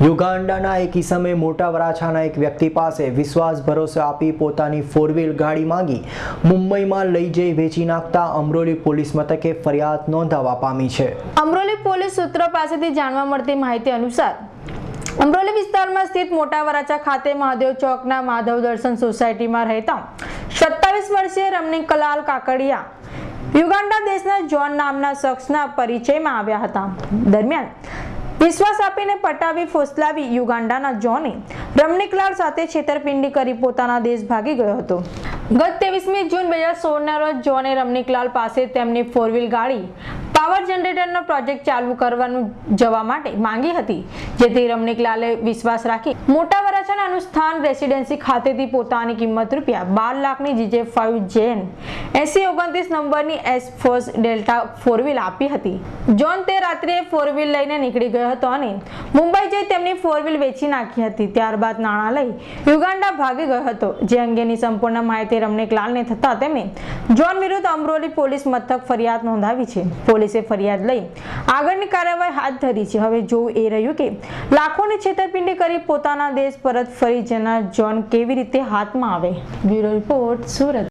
યુગાન્ડાના એક ઇસમે મોટા વરાછાના એક વ્યક્તિ પાસે વિશ્વાસ ભરોસે આપી પોતાની 4 વ્હીલ ગાડી માંગી મુંબઈમાં લઈ જઈ વેચી નાખતા અમરોલી પોલીસ મથકે ફરિયાદ નોંધાવા પામી છે। અમરોલી પોલીસ સૂત્રો પાસેથી જાણવા મળતી માહિતી અનુસાર અમરોલી વિસ્તારમાં સ્થિત મોટા વરાછા ખાતે મહાદેવ ચોકના માધવ દર્શન સોસાયટીમાં રહેતા 27 વર્ષીય રમણીકલાલ કાકડિયા યુગાન્ડા દેશના જોન નામના શખ્સના પરિચયમાં આવ્યા હતા। દરમિયાન વિશ્વાસ આપીને પટાવી ફોસલાવી યુગાન્ડાના જોને રમણીકલાલ સાથે છેતરપિંડી કરી પોતાના દેશ ભાગી ગયો હતો। ગત 23મી જૂન 2016ના રોજ જોને રમણીકલાલ પાસે તેમની 4 વ્હીલ ગાડી પાવર જનરેટરનો પ્રોજેક્ટ ચાલુ કરવાનું જવા માટે માંગી હતી, જેથી રમણીકલાલે વિશ્વાસ રાખી મોટા વરાછાના અનુસ્થાન રેસિડેન્સી ખાતેથી પોતાની કિંમત ₹12 લાખની GJ5 જેન 8029 નંબરની એસફોર્સ ડેલ્ટા 4 વ્હીલ આપી હતી। જોન તે રાત્રે 4 વ્હીલ લઈને નીકળી ગયો હતો અને મુંબઈ જઈ તેમની 4 વ્હીલ વેચી નાખી હતી। ત્યારબાદ નાણાં લઈ યુગાન્ડા ભાગી ગયો હતો, જે અંગેની સંપૂર્ણ માહિતી રમણીકલાલને થતા તેમણે જોન વિરુદ્ધ અમરોલી પોલીસ મથક ફરિયાદ નોંધાવી છે। પોલીસે ફરિયાદ લઈ આગળની કાર્યવાહી હાથ ધરી છે। હવે જોવું એ રહ્યું કે લાખોની છેતરપિંડી કરી પોતાના દેશ પરત ફરી જનાર જોન કેવી રીતે હાથમાં આવે। Bureau report, Surat.